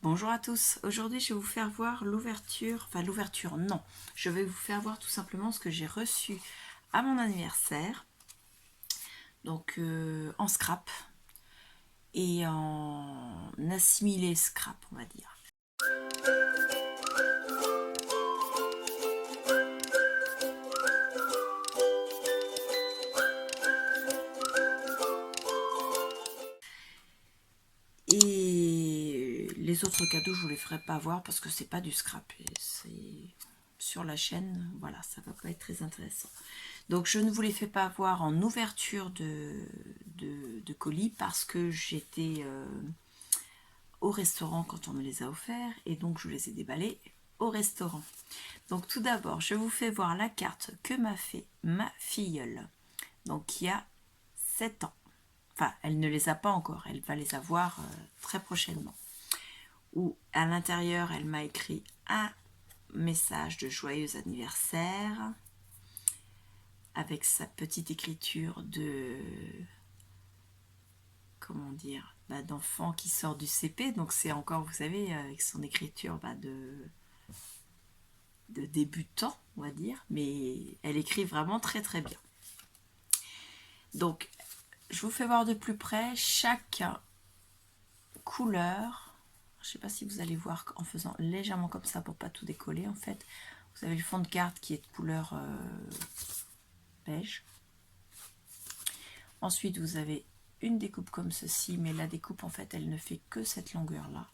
Bonjour à tous, aujourd'hui je vais vous faire voir l'ouverture, non, je vais vous faire voir tout simplement ce que j'ai reçu à mon anniversaire, donc en scrap et en assimilé scrap on va dire. Et les autres cadeaux je vous les ferai pas voir parce que c'est pas du scrap, c'est sur la chaîne, voilà, ça va pas être très intéressant. Donc je ne vous les fais pas voir en ouverture de colis parce que j'étais au restaurant quand on me les a offerts et donc je les ai déballés au restaurant. Donc tout d'abord, je vous fais voir la carte que m'a fait ma filleule, donc qui a 7 ans. Enfin, elle ne les a pas encore, elle va les avoir très prochainement. Où à l'intérieur, elle m'a écrit un message de joyeux anniversaire avec sa petite écriture de, comment dire, d'enfant qui sort du CP. Donc c'est encore, vous savez, avec son écriture de débutant, on va dire, mais elle écrit vraiment très très bien. Donc, je vous fais voir de plus près chaque couleur. Je ne sais pas si vous allez voir en faisant légèrement comme ça pour pas tout décoller en fait. Vous avez le fond de carte qui est de couleur beige. Ensuite, vous avez une découpe comme ceci, mais la découpe en fait, elle ne fait que cette longueur là.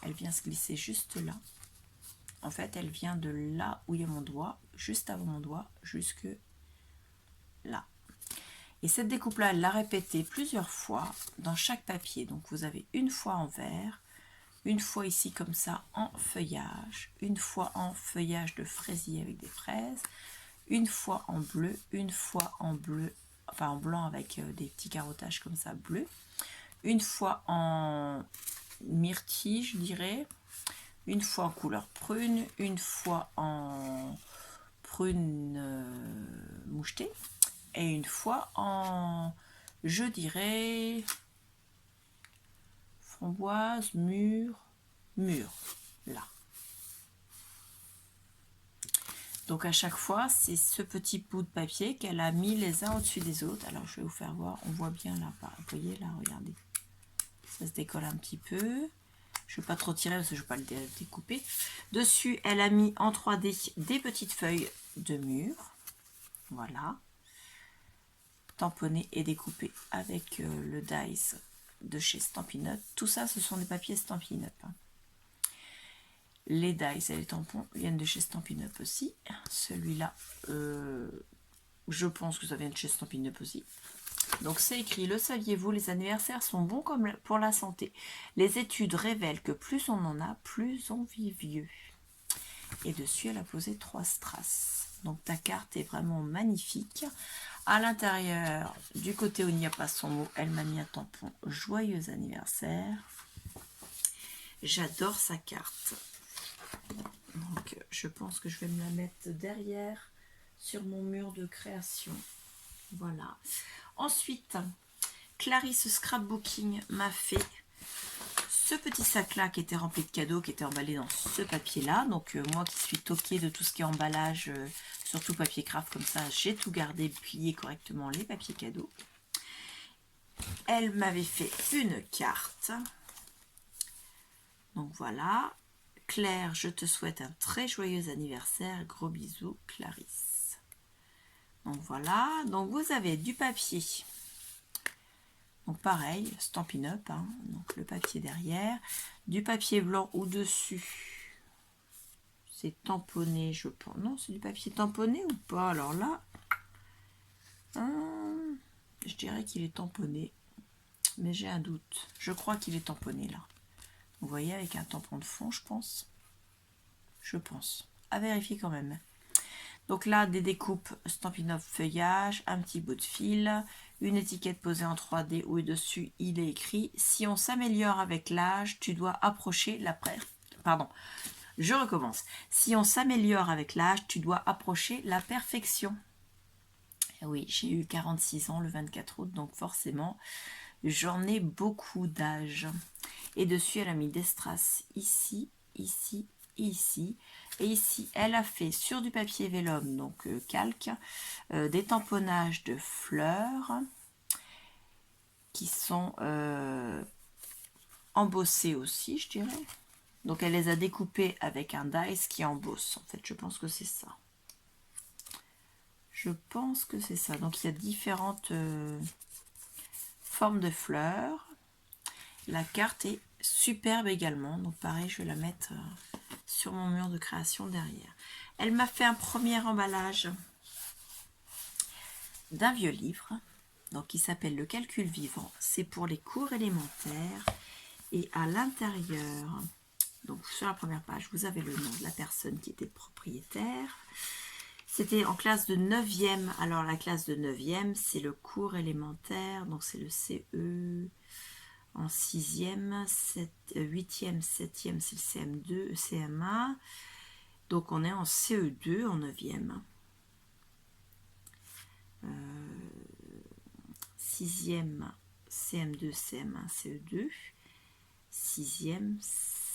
Elle vient se glisser juste là. En fait, elle vient de là où il y a mon doigt, juste avant mon doigt, jusque là. Et cette découpe-là, elle l'a répétée plusieurs fois dans chaque papier. Donc, vous avez une fois en vert, une fois ici comme ça en feuillage, une fois en feuillage de fraisier avec des fraises, une fois en bleu, une fois en bleu, enfin en blanc avec des petits carottages comme ça bleu, une fois en myrtille, je dirais, une fois en couleur prune, une fois en prune mouchetée et une fois en, je dirais, framboise, mûre, là. Donc à chaque fois, c'est ce petit bout de papier qu'elle a mis les uns au-dessus des autres. Alors je vais vous faire voir, on voit bien là, vous voyez là, regardez. Ça se décolle un petit peu. Je ne vais pas trop tirer parce que je ne vais pas le découper. Dessus, elle a mis en 3D des petites feuilles de mûre. Voilà. Tamponnées et découpées avec le dice de chez Stampin' Up. Tout ça, ce sont des papiers Stampin' Up. Les dice et les tampons viennent de chez Stampin' Up aussi. Celui-là, je pense que ça vient de chez Stampin' Up aussi. Donc c'est écrit, le saviez-vous, les anniversaires sont bons comme pour la santé. Les études révèlent que plus on en a, plus on vit vieux. Et dessus, elle a posé 3 strass. Donc ta carte est vraiment magnifique. À l'intérieur, du côté où il n'y a pas son mot, elle m'a mis un tampon joyeux anniversaire. J'adore sa carte. Donc je pense que je vais me la mettre derrière sur mon mur de création. Voilà. Ensuite, Clarisse Scrapbooking m'a fait ce petit sac là qui était rempli de cadeaux, qui était emballé dans ce papier là. Donc moi qui suis toquée de tout ce qui est emballage, surtout papier craft comme ça, j'ai tout gardé, plié correctement les papiers cadeaux. Elle m'avait fait une carte. Donc voilà. Claire, je te souhaite un très joyeux anniversaire. Gros bisous, Clarisse. Donc voilà. Donc vous avez du papier. Donc pareil, Stampin' Up, hein, donc le papier derrière, du papier blanc au-dessus, c'est tamponné, je pense. Non, c'est du papier tamponné ou pas? Alors là, je dirais qu'il est tamponné, mais j'ai un doute. Je crois qu'il est tamponné là. Vous voyez, avec un tampon de fond, je pense. Je pense. À vérifier quand même. Donc là, des découpes Stampin' Up feuillage, un petit bout de fil, une étiquette posée en 3D où dessus il est écrit « Si on s'améliore avec l'âge, tu dois approcher la Pardon, je recommence. « Si on s'améliore avec l'âge, tu dois approcher la perfection. » Oui, j'ai eu 46 ans le 24 août, donc forcément, J'en ai beaucoup d'âge. Et dessus, elle a mis des strass ici, ici, ici. Et ici, elle a fait sur du papier vélum, donc calque, des tamponnages de fleurs qui sont embossés aussi, je dirais. Donc, elle les a découpés avec un dice qui embosse. En fait, je pense que c'est ça. Je pense que c'est ça. Donc, il y a différentes formes de fleurs. La carte est superbe également. Donc, pareil, je vais la mettre sur mon mur de création derrière. Elle m'a fait un premier emballage d'un vieux livre. Donc, qui s'appelle Le calcul vivant. C'est pour les cours élémentaires. Et à l'intérieur, donc sur la première page, vous avez le nom de la personne qui était propriétaire. C'était en classe de 9e. Alors, la classe de 9e, c'est le cours élémentaire. Donc, c'est le CE. En 6e, 8e, 7e, c'est le CM2, CM1. Donc, on est en CE2 en 9e. 6e, CM2, CM1, CE2. 6e,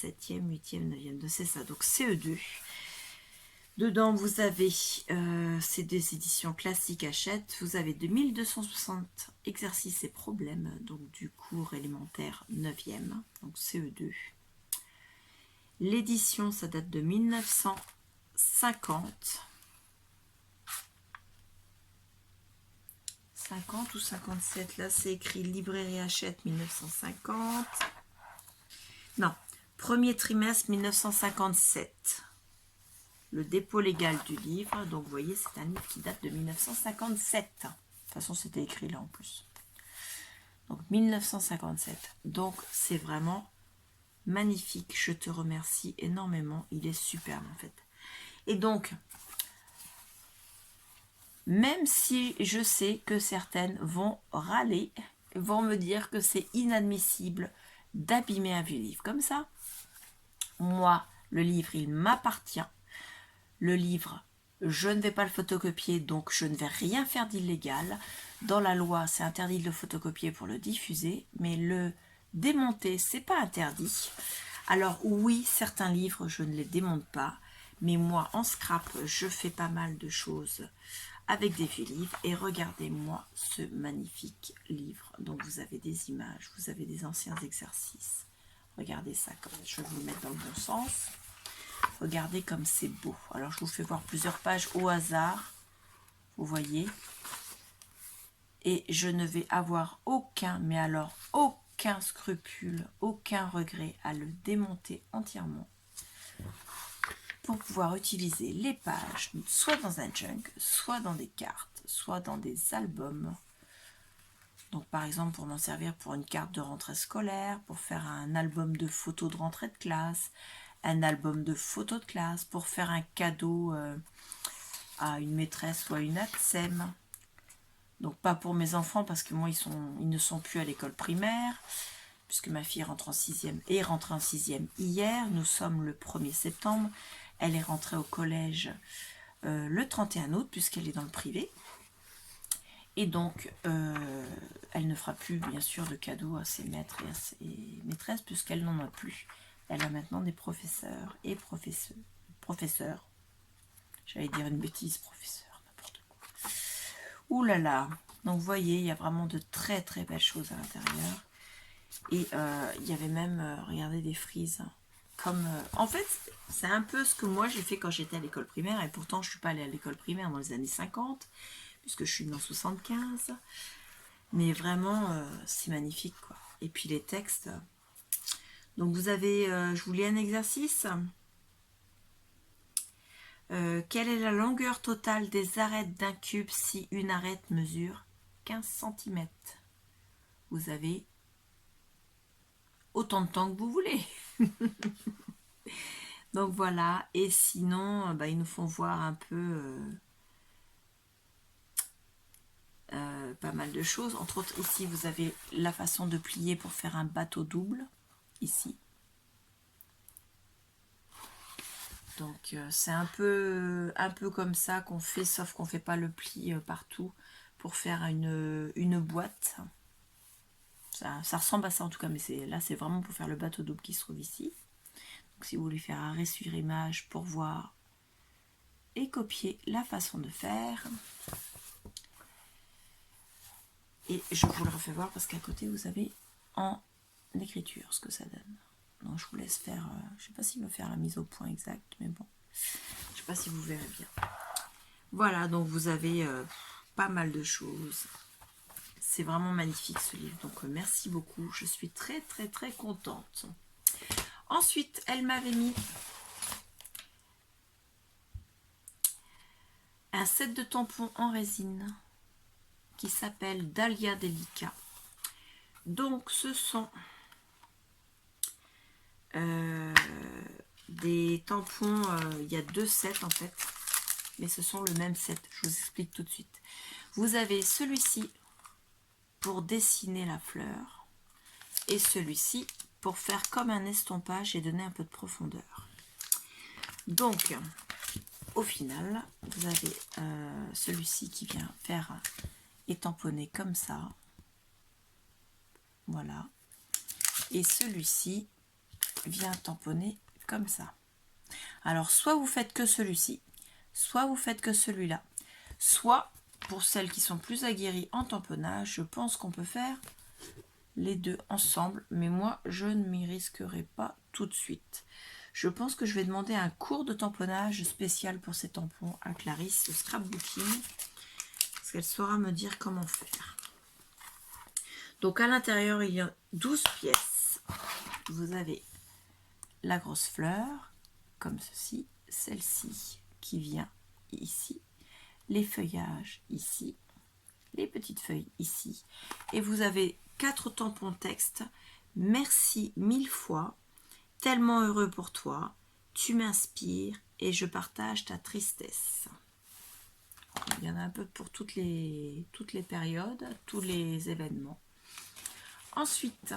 7e, 8e, 9e. C'est ça, donc CE2. Dedans, vous avez ces deux éditions classiques Hachette. Vous avez 2260 exercices et problèmes, donc du cours élémentaire 9e, donc CE2. L'édition, ça date de 1950. 50 ou 57, là c'est écrit librairie Hachette 1950. Non, premier trimestre 1957. Le dépôt légal du livre, donc vous voyez c'est un livre qui date de 1957. De toute façon c'était écrit là en plus. Donc 1957. Donc c'est vraiment magnifique. Je te remercie énormément. Il est superbe en fait. Et donc, même si je sais que certaines vont râler, vont me dire que c'est inadmissible d'abîmer un vieux livre comme ça, moi, le livre, il m'appartient. Le livre, je ne vais pas le photocopier, donc je ne vais rien faire d'illégal. Dans la loi, c'est interdit de le photocopier pour le diffuser, mais le démonter, c'est pas interdit. Alors oui, certains livres, je ne les démonte pas, mais moi, en scrap, je fais pas mal de choses avec des vieux livres. Et regardez-moi ce magnifique livre. Donc vous avez des images, vous avez des anciens exercices. Regardez ça, je vais vous le mettre dans le bon sens. Regardez comme c'est beau. Alors, je vous fais voir plusieurs pages au hasard. Vous voyez. Et je ne vais avoir aucun, mais alors aucun scrupule, aucun regret à le démonter entièrement pour pouvoir utiliser les pages, soit dans un junk, soit dans des cartes, soit dans des albums. Donc, par exemple, pour m'en servir pour une carte de rentrée scolaire, pour faire un album de photos de rentrée de classe, un album de photos de classe, pour faire un cadeau à une maîtresse ou à une ATSEM. Donc pas pour mes enfants parce que moi ils ne sont plus à l'école primaire, puisque ma fille rentre en 6e et est rentrée en 6e hier. Nous sommes le 1er septembre. Elle est rentrée au collège le 31 août puisqu'elle est dans le privé. Et donc elle ne fera plus bien sûr de cadeaux à ses maîtres et à ses maîtresses puisqu'elle n'en a plus. Elle a maintenant des professeurs et professeurs. J'allais dire une bêtise, professeur, n'importe quoi. Ouh là là. Donc vous voyez, il y a vraiment de très très belles choses à l'intérieur. Et il y avait même, regardez, des frises. Comme, en fait, c'est un peu ce que moi j'ai fait quand j'étais à l'école primaire. Et pourtant, je ne suis pas allée à l'école primaire dans les années 50, puisque je suis née en 75. Mais vraiment, c'est magnifique, quoi. Et puis les textes. Donc vous avez, je vous lis un exercice. Quelle est la longueur totale des arêtes d'un cube si une arête mesure 15 cm? Vous avez autant de temps que vous voulez. Donc voilà, et sinon, ils nous font voir un peu pas mal de choses. Entre autres, ici, vous avez la façon de plier pour faire un bateau double, ici. Donc c'est un peu comme ça qu'on fait, sauf qu'on ne fait pas le pli partout pour faire une boîte. Ça ressemble à ça en tout cas, mais là c'est vraiment pour faire le bateau double qui se trouve ici. Donc si vous voulez faire arrêt sur image pour voir et copier la façon de faire. Et je vous le refais voir parce qu'à côté vous avez en écriture ce que ça donne. Donc je vous laisse faire, je ne sais pas s'il va faire la mise au point exacte, mais bon, je ne sais pas si vous verrez bien. Voilà, donc vous avez pas mal de choses. C'est vraiment magnifique ce livre, donc merci beaucoup. Je suis très très très contente. Ensuite, elle m'avait mis un set de tampons en résine qui s'appelle Dahlia Delica. Donc ce sont des tampons, il y a 2 sets en fait, mais ce sont le même set, je vous explique tout de suite. Vous avez celui-ci pour dessiner la fleur et celui-ci pour faire comme un estompage et donner un peu de profondeur. Donc au final vous avez celui-ci qui vient faire et tamponner comme ça, voilà, et celui-ci vient tamponner comme ça. Alors soit vous faites que celui-ci, soit vous faites que celui-là, soit pour celles qui sont plus aguerries en tamponnage, je pense qu'on peut faire les deux ensemble, mais moi je ne m'y risquerai pas tout de suite. Je pense que je vais demander un cours de tamponnage spécial pour ces tampons à Clarisse, le scrapbooking, parce qu'elle saura me dire comment faire. Donc à l'intérieur il y a 12 pièces. Vous avez la grosse fleur, comme ceci, celle-ci qui vient ici, les feuillages ici, les petites feuilles ici, et vous avez 4 tampons texte. Merci 1000 fois, tellement heureux pour toi, tu m'inspires et je partage ta tristesse. Il y en a un peu pour toutes les périodes, tous les événements. Ensuite,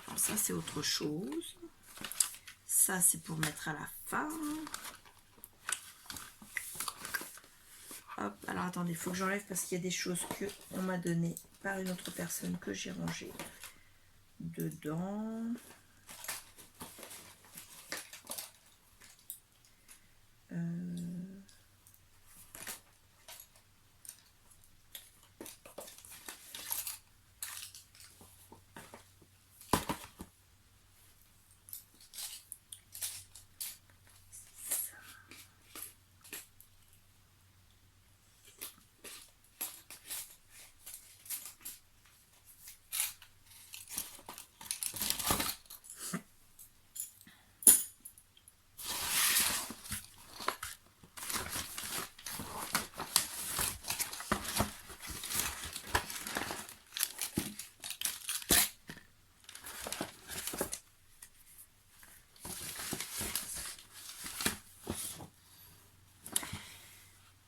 alors ça c'est autre chose. Ça c'est pour mettre à la fin. Hop, alors attendez, il faut que j'enlève parce qu'il y a des choses que on m'a donné par une autre personne que j'ai rangées dedans.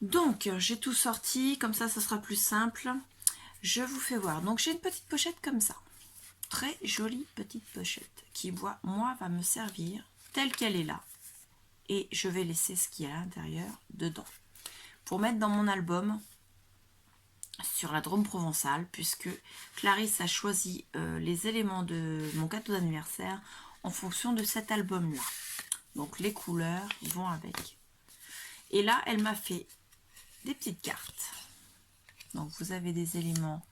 Donc j'ai tout sorti, comme ça sera plus simple. Je vous fais voir. Donc j'ai une petite pochette comme ça, très jolie petite pochette qui moi va me servir telle qu'elle est là, et je vais laisser ce qu'il y a à l'intérieur dedans pour mettre dans mon album sur la Drôme provençale, puisque Clarisse a choisi les éléments de mon cadeau d'anniversaire en fonction de cet album là, donc les couleurs vont avec. Et là elle m'a fait des petites cartes. Donc vous avez des éléments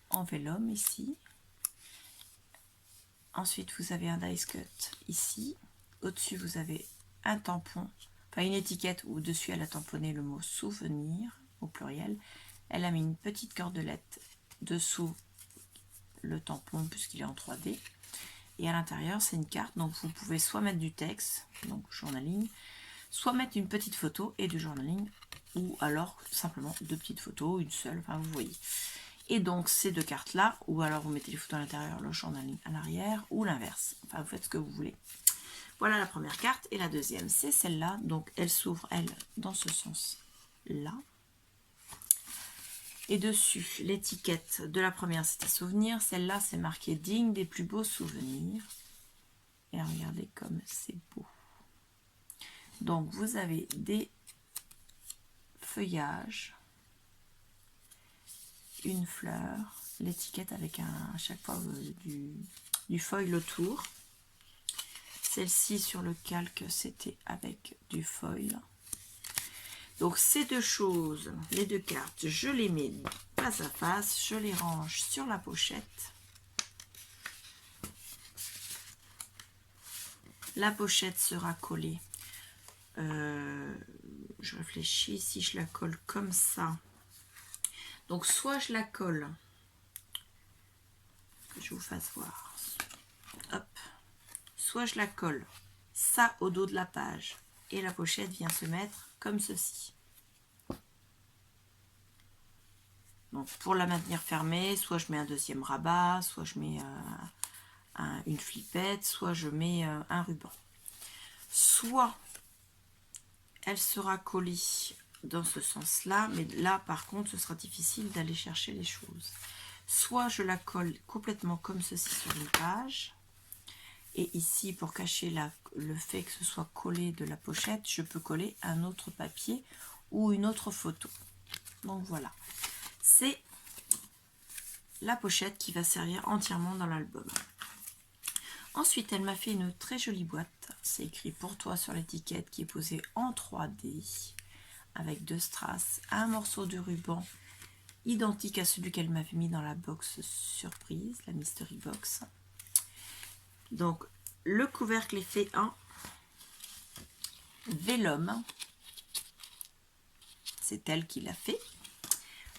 en vélum ici. Ensuite vous avez un dice cut ici. Au-dessus vous avez un tampon, enfin une étiquette où dessus elle a tamponné le mot souvenir au pluriel. Elle a mis une petite cordelette dessous le tampon puisqu'il est en 3D. Et à l'intérieur c'est une carte, donc vous pouvez soit mettre du texte, donc journaling, soit mettre une petite photo et du journaling, ou alors simplement 2 petites photos, une seule, enfin vous voyez. Et donc ces 2 cartes là, ou alors vous mettez les photos à l'intérieur, le journaling à l'arrière, ou l'inverse, enfin vous faites ce que vous voulez. Voilà la première carte, et la deuxième c'est celle-là, donc elle s'ouvre elle dans ce sens là. Et dessus l'étiquette de la première c'était souvenir, celle-là c'est marqué digne des plus beaux souvenirs. Et regardez comme c'est beau. Donc vous avez des feuillages, une fleur l'étiquette avec à chaque fois du foil autour. Celle-ci sur le calque, c'était avec du foil. Donc ces deux choses, les deux cartes, je les mets face à face, je les range sur la pochette. La pochette sera collée. Je réfléchis si je la colle comme ça. Donc soit je la colle, que je vous fasse voir. Hop. Soit je la colle ça au dos de la page et la pochette vient se mettre comme ceci. Donc pour la maintenir fermée, soit je mets un deuxième rabat, soit je mets une flippette, soit je mets un ruban. Soit elle sera collée dans ce sens-là, mais là par contre ce sera difficile d'aller chercher les choses. Soit je la colle complètement comme ceci sur une page, et ici pour cacher le fait que ce soit collé de la pochette, je peux coller un autre papier ou une autre photo. Donc voilà, c'est la pochette qui va servir entièrement dans l'album. Ensuite, elle m'a fait une très jolie boîte. C'est écrit pour toi sur l'étiquette qui est posée en 3D avec 2 strass, un morceau de ruban identique à celui qu'elle m'avait mis dans la box surprise, la mystery box. Donc, le couvercle est fait en vélum. C'est elle qui l'a fait.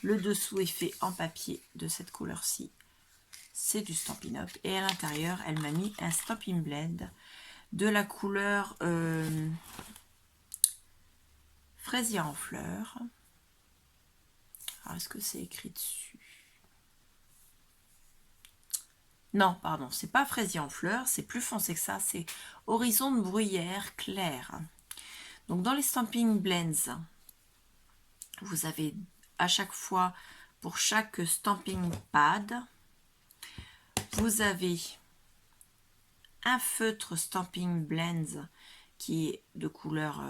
Le dessous est fait en papier de cette couleur-ci. C'est du Stampin' Up. Et à l'intérieur, elle m'a mis un Stampin' Blend de la couleur fraisier en fleurs. Alors, est-ce que c'est écrit dessus? Non, pardon, c'est pas fraisier en fleurs, c'est plus foncé que ça, c'est horizon de bruyère clair. Donc dans les Stampin' Blends, vous avez à chaque fois, pour chaque Stampin' Pad, vous avez un feutre Stampin' Blends qui est de couleur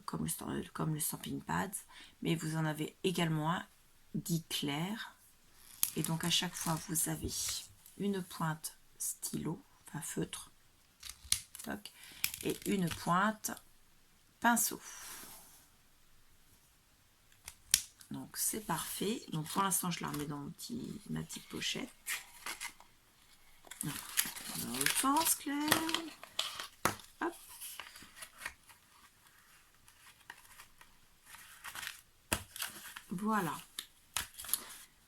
comme le Stampin' Pads, mais vous en avez également un dit clair. Et donc à chaque fois, vous avez une pointe stylo, enfin feutre, et une pointe pinceau. Donc c'est parfait. Donc pour l'instant, je la remets dans ma petite pochette. Dans l'autre sens, Claire. Hop. Voilà.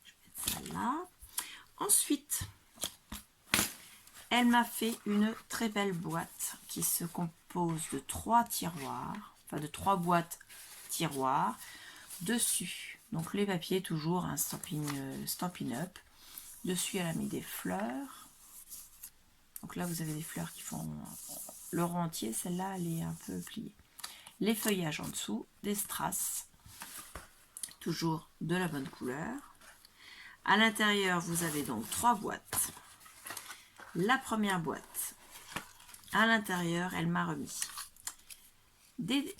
Je vais mettre ça là. Ensuite, elle m'a fait une très belle boîte qui se compose de 3 tiroirs, enfin de 3 boîtes tiroirs. Dessus, donc les papiers, toujours un Stampin' Up. Dessus, elle a mis des fleurs. Donc là, vous avez des fleurs qui font le rond entier. Celle-là, elle est un peu pliée. Les feuillages en dessous, des strass, toujours de la bonne couleur. À l'intérieur, vous avez donc 3 boîtes. La première boîte, à l'intérieur, elle m'a remis des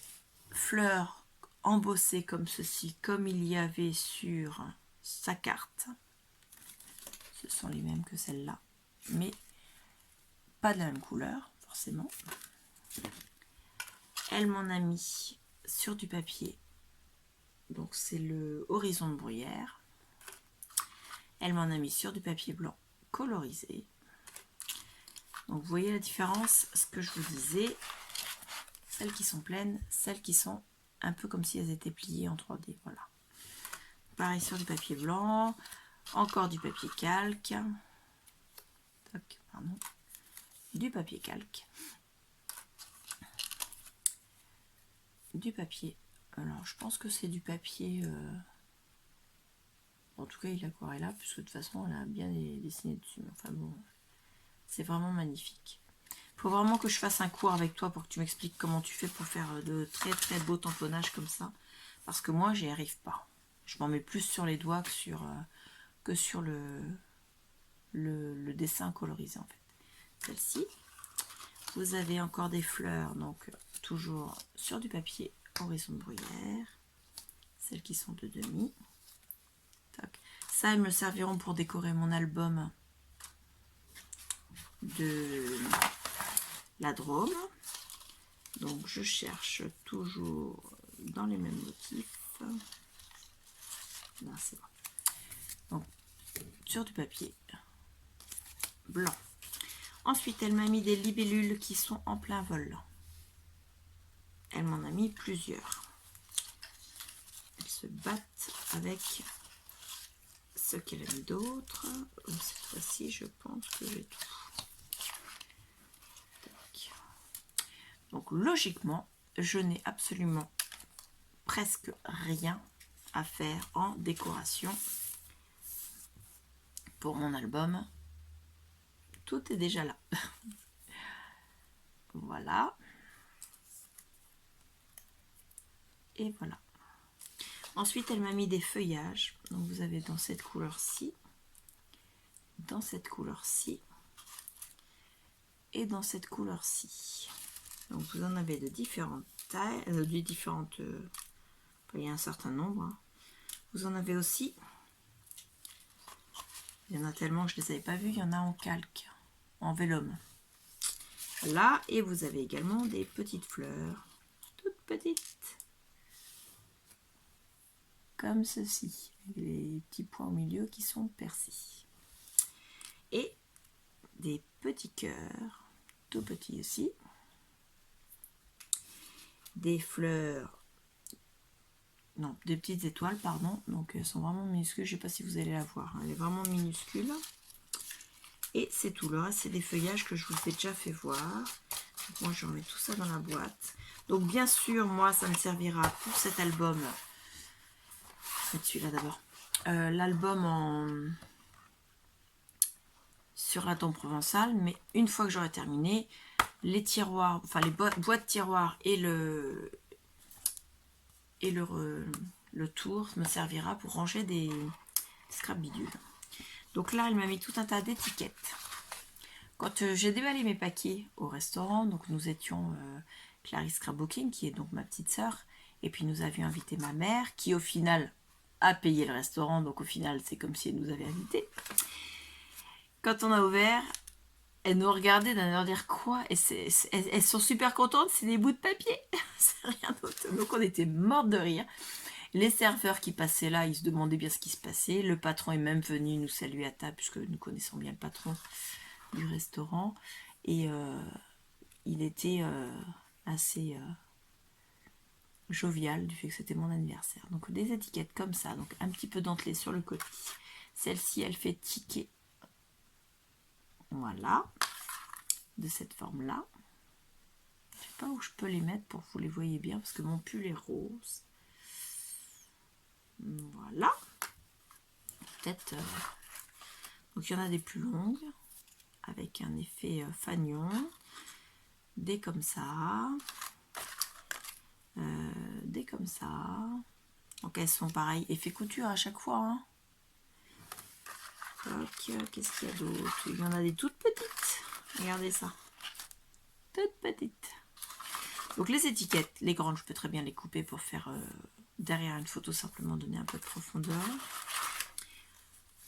fleurs embossées comme ceci, comme il y avait sur sa carte. Ce sont les mêmes que celle-là, mais pas de la même couleur, forcément. Elle m'en a mis sur du papier, donc c'est le horizon de bruyère. Elle m'en a mis sur du papier blanc colorisé. Donc vous voyez la différence, ce que je vous disais, celles qui sont pleines, celles qui sont un peu comme si elles étaient pliées en 3D, voilà. Pareil sur du papier blanc, encore du papier calque, pardon, du papier calque, du papier, alors je pense que c'est du papier, en tout cas il aquarella, puisque de toute façon elle a bien dessiné dessus, enfin bon, c'est vraiment magnifique. Il faut vraiment que je fasse un cours avec toi pour que tu m'expliques comment tu fais pour faire de très très beaux tamponnages comme ça. Parce que moi, j'y arrive pas. Je m'en mets plus sur les doigts que sur le dessin colorisé en fait. Celle-ci, vous avez encore des fleurs, donc toujours sur du papier horizon de bruyère. Celles qui sont de demi. Ça, elles me serviront pour décorer mon album de la Drôme. Donc je cherche toujours dans les mêmes motifs. Là, c'est bon. Donc sur du papier blanc. Ensuite, elle m'a mis des libellules qui sont en plein vol. Elle m'en a mis plusieurs. Elles se battent avec ce qu'elle a mis d'autre. Cette fois-ci, je pense que j'ai tout. Tac. Donc logiquement, je n'ai absolument presque rien à faire en décoration pour mon album. Tout est déjà là. Voilà. Et voilà. Ensuite, elle m'a mis des feuillages. Donc vous avez dans cette couleur-ci, dans cette couleur-ci et dans cette couleur-ci. Donc vous en avez de différentes tailles, de différentes... il y a un certain nombre. Hein. Vous en avez aussi. Il y en a tellement que je ne les avais pas vus. Il y en a en calque, en vélum. Là, et vous avez également des petites fleurs, toutes petites. Comme ceci, avec les petits points au milieu qui sont percés. Et des petits cœurs, tout petits aussi. Des fleurs, non, des petites étoiles, pardon. Donc elles sont vraiment minuscules, je ne sais pas si vous allez la voir. Hein. Elle est vraiment minuscule. Et c'est tout, le reste c'est des feuillages que je vous ai déjà fait voir. Donc, moi je remets tout ça dans la boîte. Donc bien sûr, moi ça me servira pour cet album. Celui-là d'abord. L'album sur la tombe provençale, mais une fois que j'aurai terminé, les tiroirs, enfin les boîtes tiroirs et le tour me servira pour ranger des scrap bidules. Donc là, elle m'a mis tout un tas d'étiquettes. Quand j'ai déballé mes paquets au restaurant, donc nous étions Clarisse Scrapbooking, qui est donc ma petite sœur, et puis nous avions invité ma mère, qui au final a payé le restaurant, donc au final c'est comme si elle nous avait invités. Quand on a ouvert, elles nous regardaient d'un air dire quoi, et elles sont super contentes, c'est des bouts de papier, c'est rien d'autre. Donc on était mortes de rire. Les serveurs qui passaient là, ils se demandaient bien ce qui se passait. Le patron est même venu nous saluer à table, puisque nous connaissons bien le patron du restaurant. Et il était assez jovial du fait que c'était mon anniversaire. Donc des étiquettes comme ça, donc un petit peu dentelées sur le côté. Celle-ci, elle fait ticket. Voilà, de cette forme-là. Je ne sais pas où je peux les mettre pour que vous les voyez bien, parce que mon pull est rose. Voilà. Peut-être. Donc il y en a des plus longues, avec un effet fanion. Des comme ça. Des comme ça. Donc elles sont pareilles. Effet couture à chaque fois. Hein. Qu'est-ce qu'il y a d'autre? Il y en a des toutes petites. Regardez ça. Toutes petites. Donc les étiquettes, les grandes, je peux très bien les couper pour faire derrière une photo, simplement donner un peu de profondeur.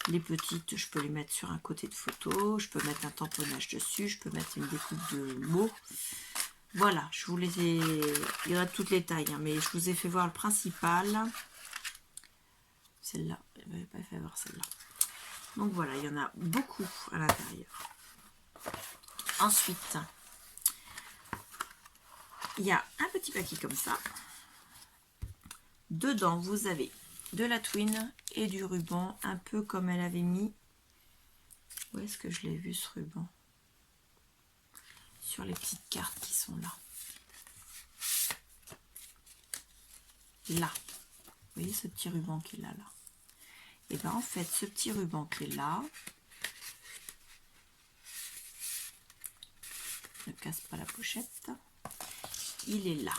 Les petites, je peux les mettre sur un côté de photo. Je peux mettre un tamponnage dessus. Je peux mettre une découpe de mots. Voilà, je vous les ai... Il y en a de toutes les tailles, hein, mais je vous ai fait voir le principal. Celle-là, je n'avais pas fait voir celle-là. Donc voilà, il y en a beaucoup à l'intérieur. Ensuite, il y a un petit paquet comme ça. Dedans, vous avez de la twine et du ruban, un peu comme elle avait mis. Où est-ce que je l'ai vu ce ruban? Sur les petites cartes qui sont là. Là. Vous voyez ce petit ruban qui est là, là. Et bien en fait, ce petit ruban qui est là, ne casse pas la pochette, il est là.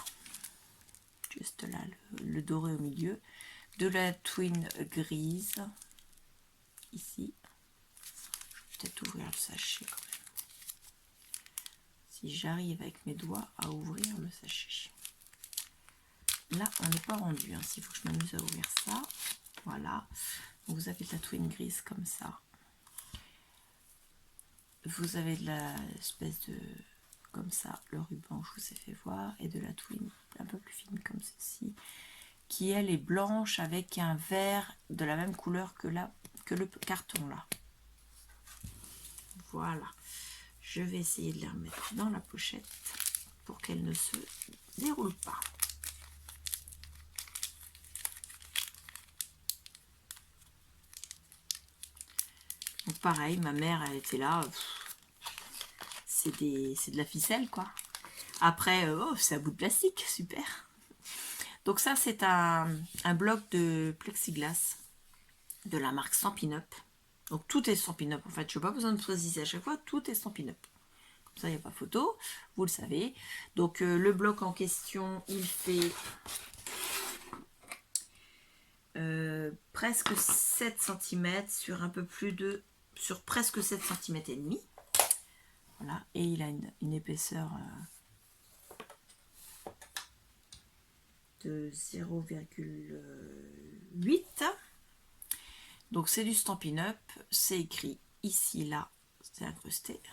Juste là, le doré au milieu. De la twine grise. Ici. Je vais peut-être ouvrir le sachet quand même. Si j'arrive avec mes doigts à ouvrir le sachet. Là, on n'est pas rendu. Hein. S'il faut que je m'amuse à ouvrir ça. Voilà. Vous avez de la twine grise comme ça. Vous avez de la espèce de... comme ça, le ruban je vous ai fait voir. Et de la twine un peu plus fine comme ceci. Qui elle est blanche avec un vert de la même couleur que le carton là. Voilà. Je vais essayer de les remettre dans la pochette pour qu'elles ne se déroulent pas. Donc pareil, ma mère elle était là, c'est de la ficelle quoi. Après, oh, c'est un bout de plastique, super. Donc ça c'est un bloc de plexiglas de la marque Stampin' Up. Donc tout est Stampin' Up en fait, je n'ai pas besoin de préciser à chaque fois, tout est Stampin' Up. Comme ça il n'y a pas photo, vous le savez. Donc le bloc en question, il fait presque 7 cm sur un peu plus de... sur presque 7 cm et demi. Voilà, et il a une épaisseur de 0,8. Donc c'est du Stampin' Up, c'est écrit ici, là, c'est incrusté. Je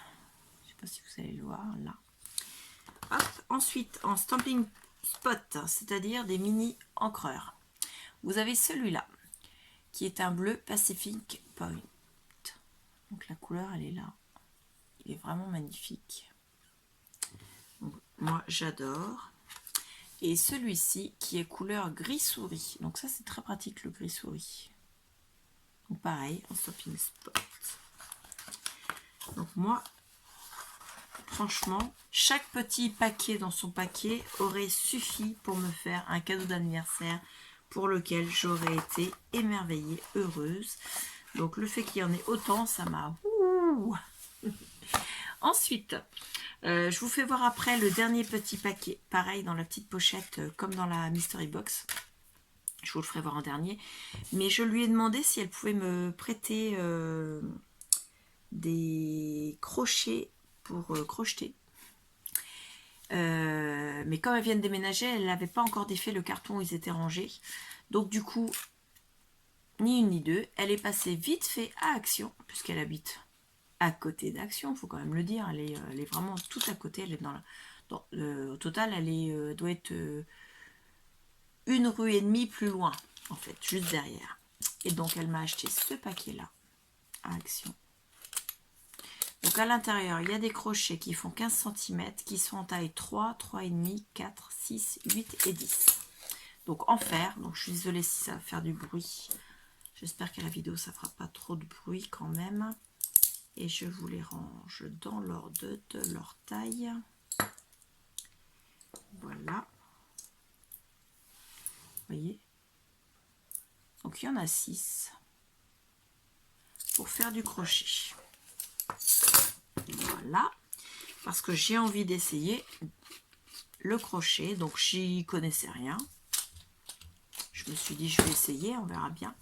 ne sais pas si vous allez le voir, là. Hop. Ensuite, en Stamping Spot, c'est-à-dire des mini encreurs, vous avez celui-là, qui est un bleu Pacific Point. Donc la couleur, elle est là. Il est vraiment magnifique. Donc, moi, j'adore. Et celui-ci, qui est couleur gris souris. Donc ça, c'est très pratique, le gris souris. Donc pareil, en Stampin' Spot. Donc moi, franchement, chaque petit paquet dans son paquet aurait suffi pour me faire un cadeau d'anniversaire pour lequel j'aurais été émerveillée, heureuse. Donc le fait qu'il y en ait autant, ça m'a... Ensuite, je vous fais voir après le dernier petit paquet. Pareil dans la petite pochette, comme dans la Mystery Box. Je vous le ferai voir en dernier. Mais je lui ai demandé si elle pouvait me prêter des crochets pour crocheter. Mais comme elle vient de déménager, elle n'avait pas encore défait le carton où ils étaient rangés. Donc du coup, ni une ni deux, elle est passée vite fait à Action, puisqu'elle habite à côté d'Action, il faut quand même le dire. Elle est vraiment tout à côté. Elle est au total, elle doit être une rue et demie plus loin, en fait, juste derrière. Et donc elle m'a acheté ce paquet-là à Action. Donc à l'intérieur, il y a des crochets qui font 15 cm, qui sont en taille 3, 3,5, 4, 6, 8 et 10. Donc en fer, donc je suis désolée si ça va faire du bruit. J'espère qu'à la vidéo, ça ne fera pas trop de bruit quand même. Et je vous les range dans l'ordre de leur taille. Voilà. Vous voyez? Donc il y en a 6 pour faire du crochet. Voilà, parce que j'ai envie d'essayer le crochet, donc j'y connaissais rien. Je me suis dit je vais essayer, on verra bien.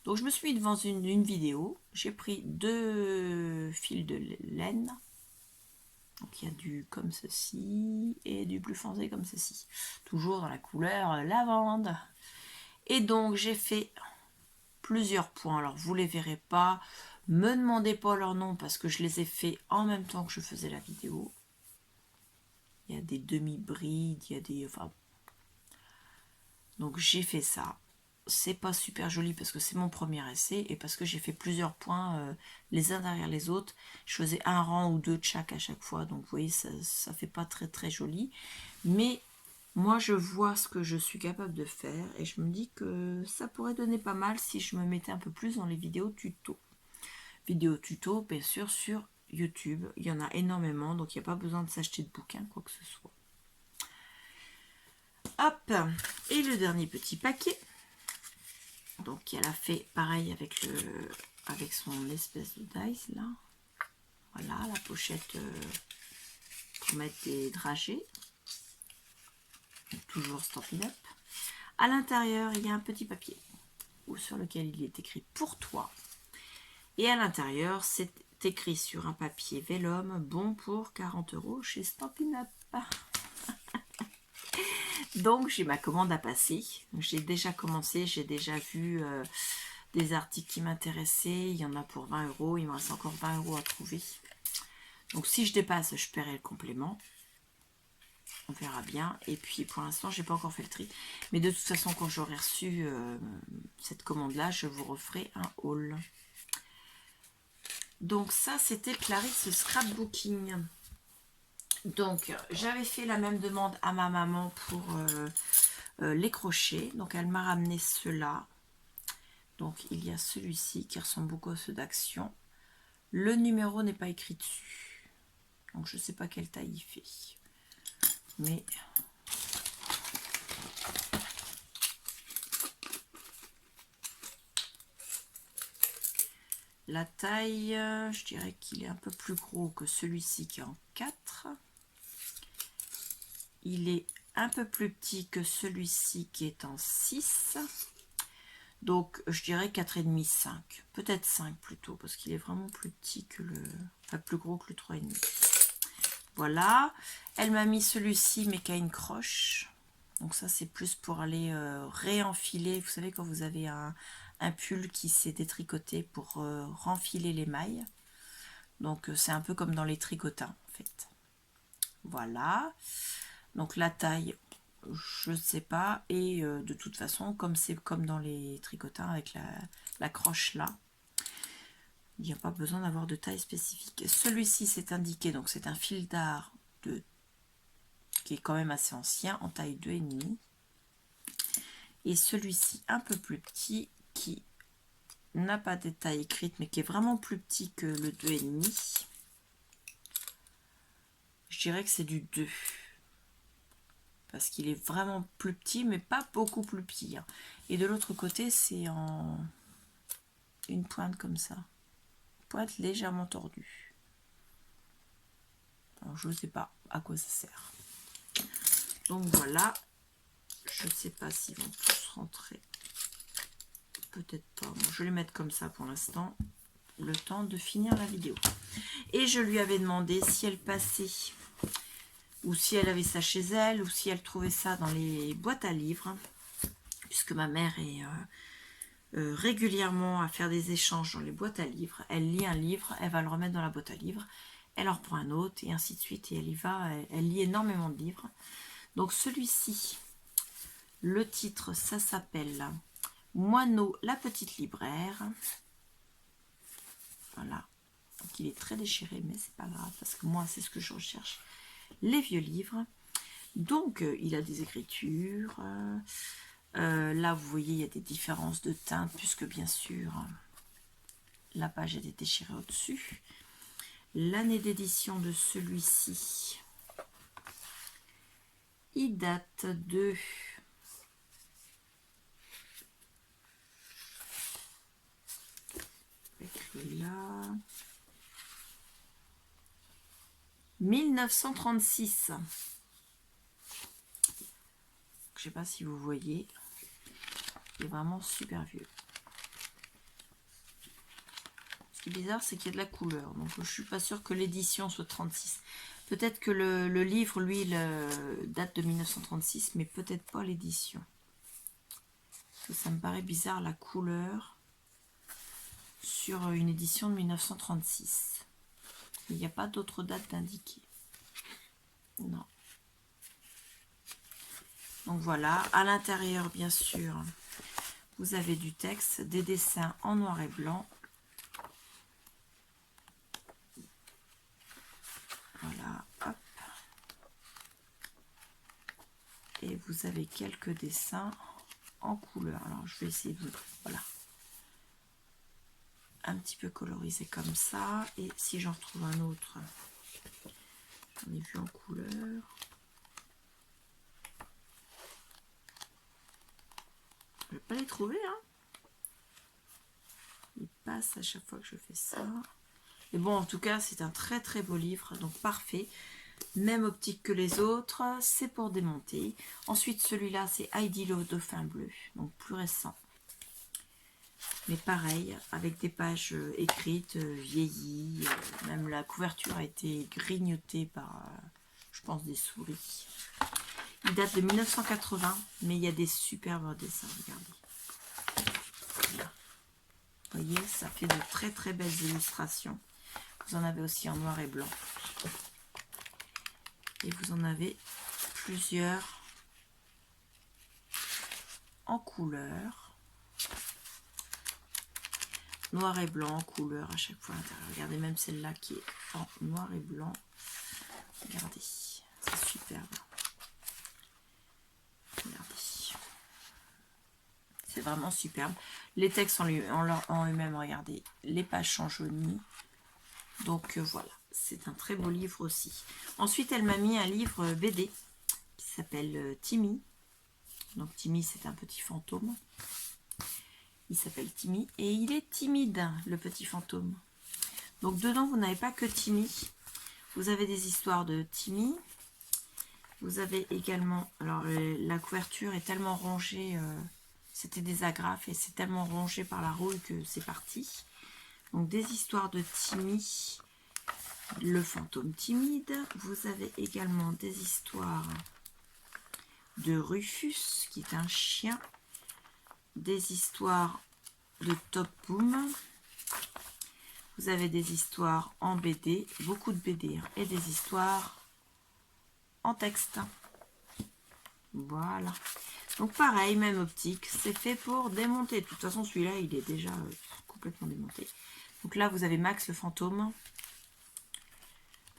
Donc je me suis mis devant une vidéo, j'ai pris 2 fils de laine. Donc il y a du comme ceci et du bleu foncé comme ceci, toujours dans la couleur lavande. Et donc j'ai fait plusieurs points, alors vous les verrez pas. Me demandez pas leur nom parce que je les ai fait en même temps que je faisais la vidéo. Il y a des demi-brides, il y a des... Enfin, donc j'ai fait ça. C'est pas super joli parce que c'est mon premier essai et parce que j'ai fait plusieurs points les uns derrière les autres. Je faisais un rang ou deux de chaque à chaque fois. Donc vous voyez, ça fait pas très très joli. Mais moi je vois ce que je suis capable de faire et je me dis que ça pourrait donner pas mal si je me mettais un peu plus dans les vidéos tuto. Vidéos tuto, bien sûr, sur YouTube. Il y en a énormément, donc il n'y a pas besoin de s'acheter de bouquins, quoi que ce soit. Hop, et le dernier petit paquet. Donc elle a fait pareil avec son espèce de dice là. Voilà, la pochette pour mettre des dragées. Toujours Stampin' Up. À l'intérieur, il y a un petit papier sur lequel il est écrit pour toi. Et à l'intérieur, c'est écrit sur un papier vélum, bon pour 40 € chez Stampin' Up. Donc j'ai ma commande à passer. J'ai déjà commencé, j'ai déjà vu des articles qui m'intéressaient. Il y en a pour 20 €. Il me reste encore 20 € à trouver. Donc si je dépasse, je paierai le complément. On verra bien. Et puis pour l'instant, j'ai pas encore fait le tri. Mais de toute façon, quand j'aurai reçu cette commande-là, je vous referai un haul. Donc ça, c'était Clarisse Scrapbooking. Donc j'avais fait la même demande à ma maman pour les crochets. Donc elle m'a ramené ceux-là. Donc il y a celui-ci qui ressemble beaucoup à ceux d'Action. Le numéro n'est pas écrit dessus. Donc je ne sais pas quelle taille il fait. Mais la taille, je dirais qu'il est un peu plus gros que celui-ci qui est en 4. Il est un peu plus petit que celui-ci qui est en 6. Donc je dirais 4,5, 5. Peut-être 5 plutôt, parce qu'il est vraiment plus petit que le... Enfin plus gros que le 3,5. Voilà. Elle m'a mis celui-ci, mais qui a une croche. Donc ça, c'est plus pour aller réenfiler. Vous savez, quand vous avez un pull qui s'est détricoté pour renfiler les mailles. Donc c'est un peu comme dans les tricotins, en fait. Voilà. Donc la taille, je ne sais pas. Et de toute façon, comme c'est comme dans les tricotins avec la croche là, il n'y a pas besoin d'avoir de taille spécifique. Celui-ci, c'est indiqué, donc c'est un fil d'art qui est quand même assez ancien, en taille 2,5. Et celui-ci, un peu plus petit, qui n'a pas de taille écrite, mais qui est vraiment plus petit que le 2,5. Je dirais que c'est du 2. Parce qu'il est vraiment plus petit, mais pas beaucoup plus petit. Hein. Et de l'autre côté, c'est en une pointe comme ça. Pointe légèrement tordue. Alors, je ne sais pas à quoi ça sert. Donc voilà. Je ne sais pas s'ils vont tous rentrer. Peut-être pas. Bon, je vais les mettre comme ça pour l'instant. Le temps de finir la vidéo. Et je lui avais demandé si elle passait, ou si elle avait ça chez elle, ou si elle trouvait ça dans les boîtes à livres. Puisque ma mère est... régulièrement à faire des échanges dans les boîtes à livres. Elle lit un livre, elle va le remettre dans la boîte à livres, elle en reprend un autre et ainsi de suite, et elle y va, elle lit énormément de livres. Donc celui-ci, le titre, ça s'appelle Moineau, la petite libraire. Voilà, donc il est très déchiré, mais c'est pas grave parce que moi c'est ce que je recherche, les vieux livres. Donc il a des écritures. Là, vous voyez, il y a des différences de teinte, puisque bien sûr, la page est déchirée au-dessus. L'année d'édition de celui-ci, il date de... écrit là... 1936. Je sais pas si vous voyez. Il est vraiment super vieux. Ce qui est bizarre, c'est qu'il y a de la couleur. Donc je suis pas sûre que l'édition soit 36. Peut-être que le livre, lui, date de 1936, mais peut-être pas l'édition. Ça me paraît bizarre la couleur sur une édition de 1936. Il n'y a pas d'autre date d'indiquer. Non. Donc voilà, à l'intérieur, bien sûr, vous avez du texte, des dessins en noir et blanc. Voilà, hop. Et vous avez quelques dessins en couleur. Alors, je vais essayer de... Voilà. Un petit peu colorisé comme ça. Et si j'en retrouve un autre, j'en ai vu en couleur. Je ne vais pas les trouver, hein. Ils passent à chaque fois que je fais ça. Et bon, en tout cas, c'est un très très beau livre, donc parfait. Même optique que les autres, c'est pour démonter. Ensuite, celui-là, c'est Heidi le dauphin bleu, donc plus récent. Mais pareil, avec des pages écrites, vieillies. Même la couverture a été grignotée par, je pense, des souris. Il date de 1980, mais il y a des superbes dessins, regardez. Voilà. Vous voyez, ça fait de très très belles illustrations. Vous en avez aussi en noir et blanc. Et vous en avez plusieurs en couleur. Noir et blanc, en couleur à chaque fois à l'intérieur. Regardez, même celle-là qui est en noir et blanc. Regardez, c'est superbe. Regardez. C'est vraiment superbe. Les textes en eux-mêmes, regardez, les pages sont jaunies. Donc voilà, c'est un très beau livre aussi. Ensuite, elle m'a mis un livre BD qui s'appelle Timmy. Donc Timmy, c'est un petit fantôme. Il s'appelle Timmy et il est timide, le petit fantôme. Donc dedans, vous n'avez pas que Timmy. Vous avez des histoires de Timmy. Vous avez également, alors la couverture est tellement rongée, c'était des agrafes et c'est tellement rongé par la rouille que c'est parti. Donc des histoires de Timmy, le fantôme timide. Vous avez également des histoires de Rufus, qui est un chien. Des histoires de Top Boom. Vous avez des histoires en BD, beaucoup de BD, et des histoires en texte. Voilà. Donc pareil, même optique, c'est fait pour démonter. De toute façon, celui-là, il est déjà complètement démonté. Donc là, vous avez Max le fantôme.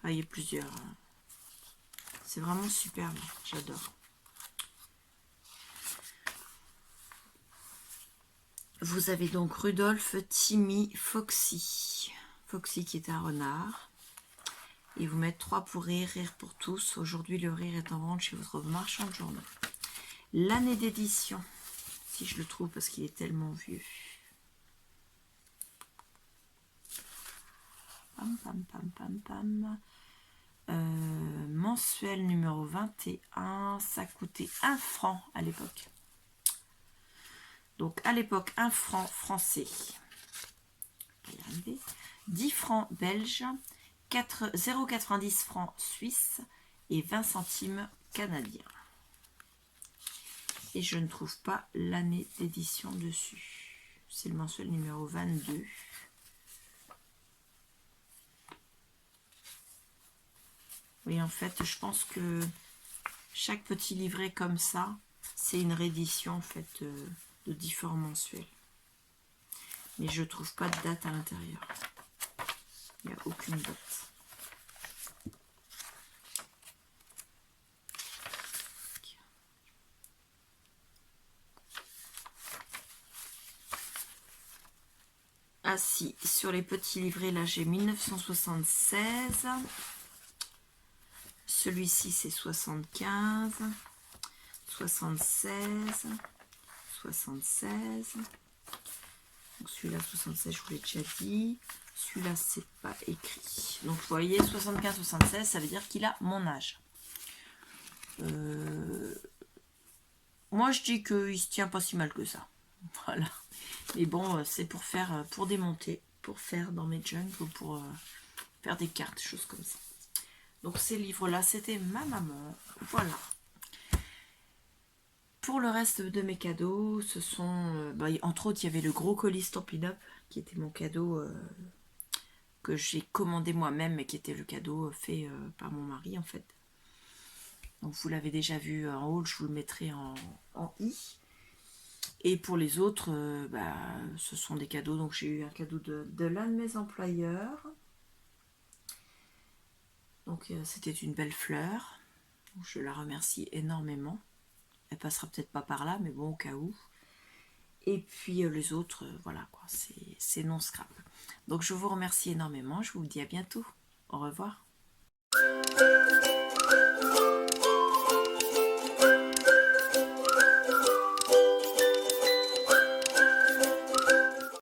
Ah, il y a plusieurs. C'est vraiment superbe, j'adore. Vous avez donc Rudolph, Timmy, Foxy. Foxy qui est un renard. Et vous mettez 3 pour rire, rire pour tous. Aujourd'hui, le rire est en vente chez votre marchand de journaux. L'année d'édition, si je le trouve parce qu'il est tellement vieux. Pam, pam, pam, pam, pam. Mensuel numéro 21, ça coûtait 1 franc à l'époque. Donc à l'époque, 1 franc français. 10 francs belges, 0,90 francs suisses et 20 centimes canadiens. Et je ne trouve pas l'année d'édition dessus. C'est le mensuel numéro 22. Oui, en fait, je pense que chaque petit livret comme ça, c'est une réédition en fait de différents mensuels. Mais je ne trouve pas de date à l'intérieur. Il n'y a aucune date. Ah si, sur les petits livrets, là j'ai 1976. Celui-ci c'est 75, 76, 76. Donc celui-là 76, je vous l'ai déjà dit. Celui-là c'est pas écrit. Donc vous voyez 75, 76, ça veut dire qu'il a mon âge. Moi je dis qu'il se tient pas si mal que ça. Voilà. Mais bon, c'est pour faire, pour démonter, pour faire dans mes junk ou pour faire des cartes, choses comme ça. Donc ces livres-là, c'était ma maman. Voilà. Pour le reste de mes cadeaux, ce sont... entre autres, il y avait le gros colis Stampin' Up, qui était mon cadeau que j'ai commandé moi-même, mais qui était le cadeau fait par mon mari, en fait. Donc vous l'avez déjà vu en haut, je vous le mettrai en i. Et pour les autres, ce sont des cadeaux. Donc j'ai eu un cadeau de l'un de mes employeurs. Donc c'était une belle fleur. Donc, je la remercie énormément. Elle passera peut-être pas par là, mais bon, au cas où. Et puis les autres, voilà quoi, c'est non scrap. Donc je vous remercie énormément. Je vous dis à bientôt. Au revoir.